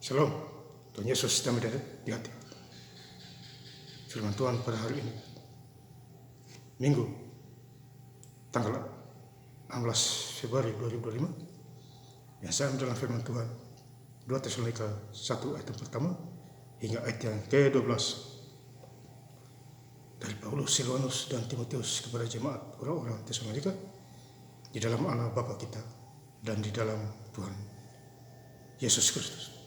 Shalom, Tuhan Yesus damai di hati. Firman Tuhan pada hari ini, Minggu, tanggal 16 Februari 2025, yang saya ambil dalam firman Tuhan 2 Tesalonika 1 ayat yang pertama hingga ayat yang ke-12 dari Paulus, Silvanus, dan Timotius kepada jemaat orang-orang Tesalonika di dalam Allah Bapa kita dan di dalam Tuhan Yesus Kristus.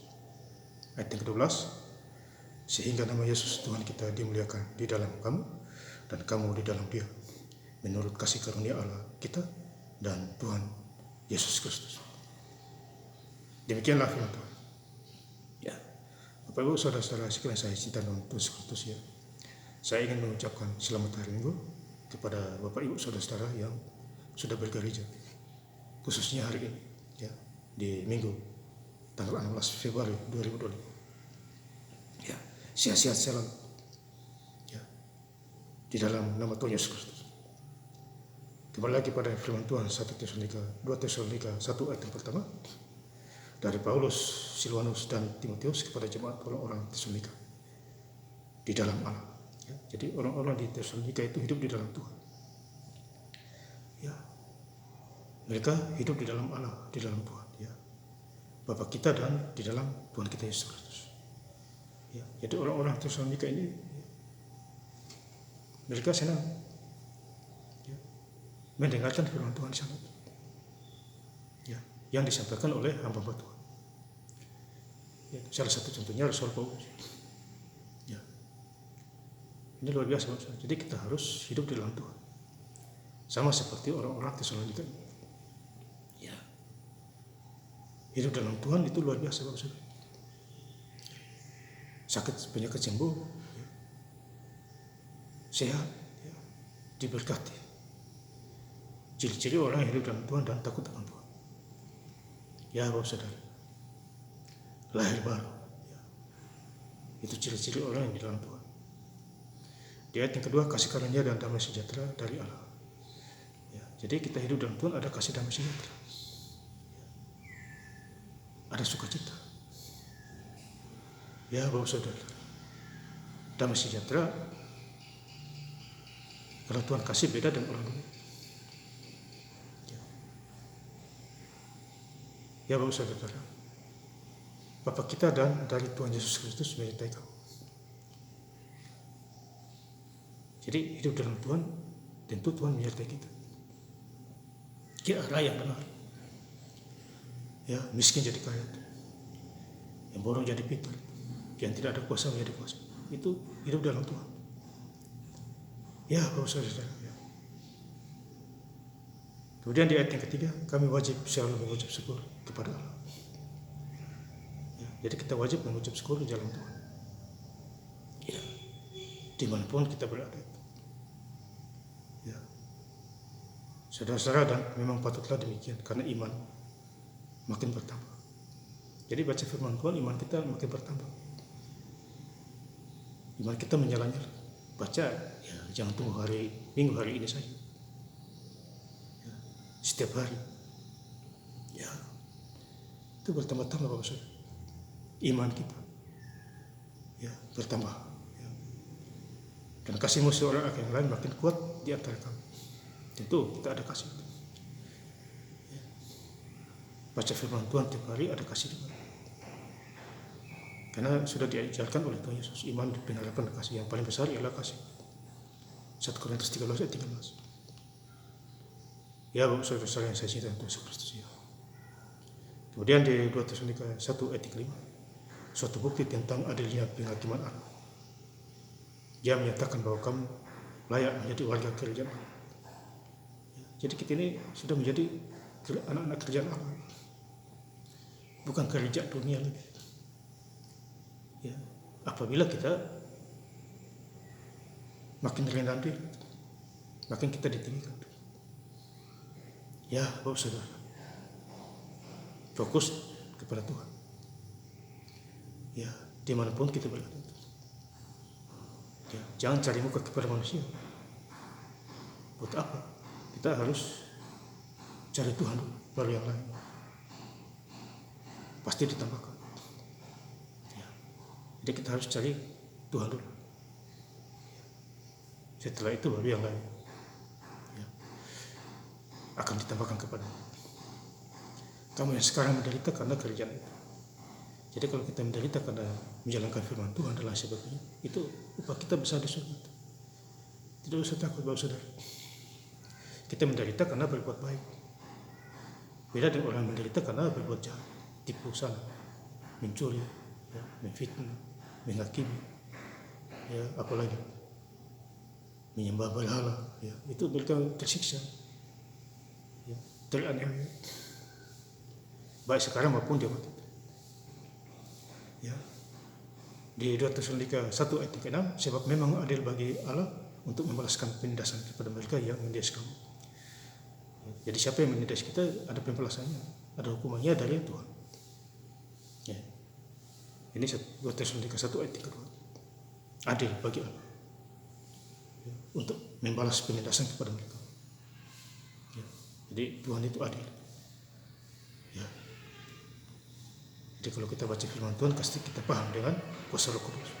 Ayat yang ke-12, sehingga nama Yesus Tuhan kita dimuliakan di dalam kamu dan kamu di dalam Dia, menurut kasih karunia Allah kita dan Tuhan Yesus Kristus. Demikianlah firman Tuhan. Ya, Bapak Ibu saudara-saudara sekalian saya cinta dalam Tuhan Yesus Kristus, ya. Saya ingin mengucapkan selamat hari Minggu kepada Bapak Ibu saudara-saudara yang sudah bergereja, khususnya hari ini, ya, di Minggu tanggal 16 Februari 2025. Ya, sehat-sehat selalu, ya, di dalam nama Tuhan Yesus Kristus. Kembali lagi pada firman Tuhan 2 Tesalonika 1 ayat yang pertama dari Paulus, Silvanus, dan Timotius kepada jemaat orang-orang Tesalonika di dalam Allah. Ya, jadi orang-orang di Tesalonika itu hidup di dalam Tuhan. Ya, mereka hidup di dalam Allah, di dalam Tuhan, ya, Bapa kita dan di dalam Tuhan kita Yesus Kristus. Ya, jadi orang-orang Tesalonika ini, ya, mereka senang, ya, mendengarkan firman Tuhan di sana, ya, yang disampaikan oleh hamba-hamba Tuhan. Ya, salah satu contohnya Rasul Paulus. Ya, ini luar biasa. Jadi kita harus hidup di dalam Tuhan, sama seperti orang-orang Tesalonika. Ya, hidup dalam Tuhan itu luar biasa, Bapak. Sakit penyakit sembuh, ya, sehat, ya, diberkati. Ciri-ciri orang yang hidup dalam Tuhan dan takut akan Tuhan. Ya Bapak Saudara, lahir baru, ya, itu ciri-ciri orang yang di dalam Tuhan. Di ayat yang kedua, kasih karunia dan damai sejahtera dari Allah. Ya, jadi kita hidup dalam Tuhan ada kasih damai sejahtera, ya, ada sukacita. Ya Bapak Saudara, damai sejahtera karena Tuhan kasih beda dengan orang dunia. Ya Bapak Saudara, Bapa kita dan dari Tuhan Yesus Kristus menyertai kamu. Jadi hidup dalam Tuhan, tentu Tuhan menyertai kita ke arah yang benar. Ya, miskin jadi kaya, yang bodoh jadi pintar, yang tidak ada kuasa menjadi kuasa. Itu hidup dalam Tuhan. Ya Bapak Saudara, ya. Kemudian di ayat yang ketiga, kami wajib selalu mengucap syukur kepada Allah. Ya, jadi kita wajib mengucap syukur di dalam Tuhan, ya, dimanapun kita berada. Ya, saudara-saudara, dan memang patutlah demikian karena iman makin bertambah. Jadi baca firman Tuhan, iman kita makin bertambah. Iman kita menyala-nyala. Baca, ya, jangan tunggu hari Minggu hari ini saja. Ya, setiap hari, ya, itu bertambah-tambah Bapak Saudara. Iman kita, ya, bertambah, ya. Dan kasihmu seorang akan yang lain makin kuat di antara kamu. Tentu kita ada kasih, ya. Baca firman Tuhan tiap hari ada kasih juga. Karena sudah diajarkan oleh Tuhan Yesus, iman pengharapan kasih yang paling besar ialah kasih. 1 Korintus 13 ayat 13. Ya Bapak Saudara yang saya cintai Tuhan Yesus Kristus, ya. Kemudian di 2 Tesalonika 1 ayat 5, suatu bukti tentang adilnya penghakiman Allah. Dia menyatakan bahwa kamu layak menjadi warga kerajaan Allah. Ya, jadi kita ini sudah menjadi anak-anak kerajaan Allah, bukan kerajaan dunia lagi. Ya, apabila kita makin rendah diri, makin kita ditinggikan. Ya Bapak Saudara, fokus kepada Tuhan. Ya, dimanapun kita berada. Ya, jangan cari muka kepada manusia. Buat apa? Kita harus cari Tuhan dulu, baru yang lain pasti ditambahkan. Jadi kita harus cari Tuhan dulu. Setelah itu baru yang lain akan ditambahkan kepada kamu yang sekarang menderita karena kerjaan itu. Jadi kalau kita menderita karena menjalankan firman Tuhan adalah sebabnya, itu upah kita besar di surga. Tidak usah takut Bapak Saudara. Kita menderita karena berbuat baik. Beda dengan orang menderita karena berbuat jahat, tipu salah, mencuri, memfitnah, menghakimi, apalagi menyembah berhala, itu mereka tersiksa, teraniaya, baik sekarang maupun di waktu itu. Di 2 Tesalonika 1 ayat 6, sebab memang adil bagi Allah untuk membalaskan penindasan kepada mereka yang menindas kamu. Jadi siapa yang menindas kita ada pembalasannya, ada hukumannya dari Tuhan. Ini 2 Tesalonika 1 ayat 3. Adil bagi Allah untuk membalas penindasan kepada mereka. Jadi Tuhan itu adil. Jadi kalau kita baca firman Tuhan, pasti kita paham dengan kuasa Roh Kudus.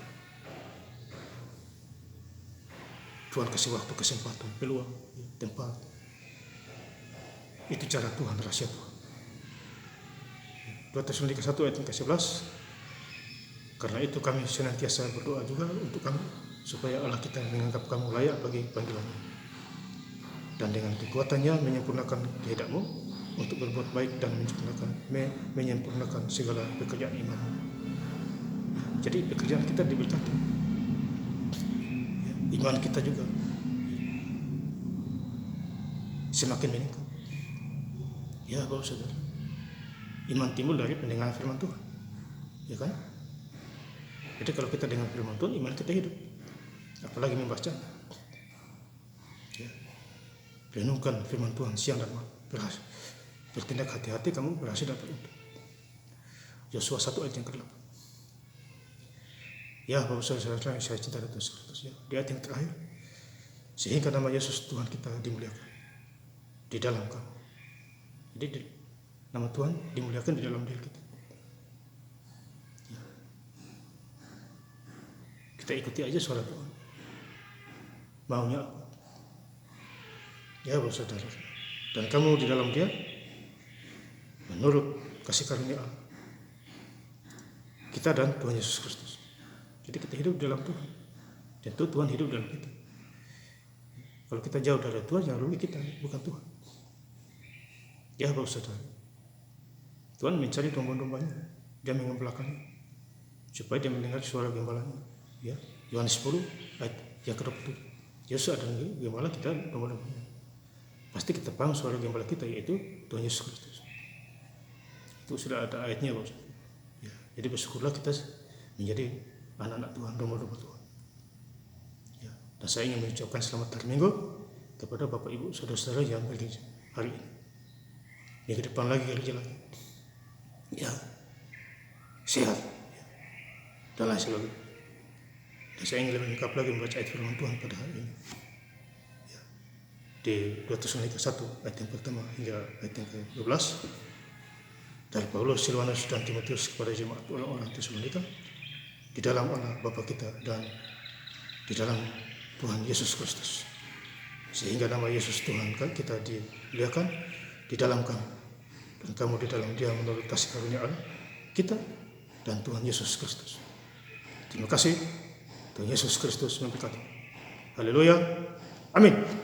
Tuhan kasih waktu, kesempatan, peluang, tempat. Itu cara Tuhan, rahasia Tuhan. 2 Tesalonika 1 ayat 11. Karena itu kami senantiasa berdoa juga untuk kamu, supaya Allah kita menganggap kamu layak bagi panggilannya, dan dengan kekuatannya menyempurnakan kehendakmu untuk berbuat baik dan menyempurnakan segala pekerjaan iman. Jadi pekerjaan kita diberkati, iman kita juga semakin meningkat. Bapak Saudara, iman timbul dari pendengaran firman Tuhan, kan? Jadi kalau kita dengar firman Tuhan, iman kita hidup, apalagi membaca. Renungkan firman Tuhan siang dan malam, bertindak hati-hati, kamu berhasil dapat untung. Yosua 1 ayat yang ke-8. Bapak Saudara saya cinta dan Kristus, di ayat yang terakhir, sehingga nama Yesus Tuhan kita dimuliakan di dalam kamu. Jadi nama Tuhan dimuliakan di dalam diri kita. Kita ikuti aja suara Tuhan, maunya apa, Bapak Saudara. Dan kamu di dalam Dia menurut kasih karunia Allah kita dan Tuhan Yesus Kristus. Jadi kita hidup dalam Tuhan, dan Tuhan hidup dalam kita. Kalau kita jauh dari Tuhan, yang rugi kita, bukan Tuhan. Bapak Saudara, Tuhan mencari domba-dombanya, Dia mengembalakannya supaya dia mendengar suara gembalanya. Yohanes 10 ayat yang ke-27. Yesus adalah gembala, kita domba-dombanya. Pasti kita paham suara gembala kita, yaitu Tuhan Yesus Kristus. Itu sudah ada ayatnya, Bapak. Jadi bersyukurlah kita menjadi anak-anak Tuhan, domba-domba Tuhan. Dan saya ingin mengucapkan selamat hari Minggu kepada Bapak Ibu Saudara-saudara yang bergereja hari ini. Minggu depan lagi gereja lagi. Sehat dan lain sebagainya. Dan saya ingin lebih lengkap lagi membaca ayat firman Tuhan pada hari ini. Di 2 Tesalonika 1 ayat yang pertama hingga ayat yang ke-12, dari Paulus, Silvanus, dan Timotius kepada jemaat orang-orang Tesalonika di dalam Allah Bapa kita dan di dalam Tuhan Yesus Kristus, sehingga nama Yesus Tuhan kita dimuliakan di dalam kamu, dan kamu di dalam Dia menurut kasih karunia Allah kita dan Tuhan Yesus Kristus. Terima kasih. Tuhan Yesus Kristus memberkati. Haleluya. Amin.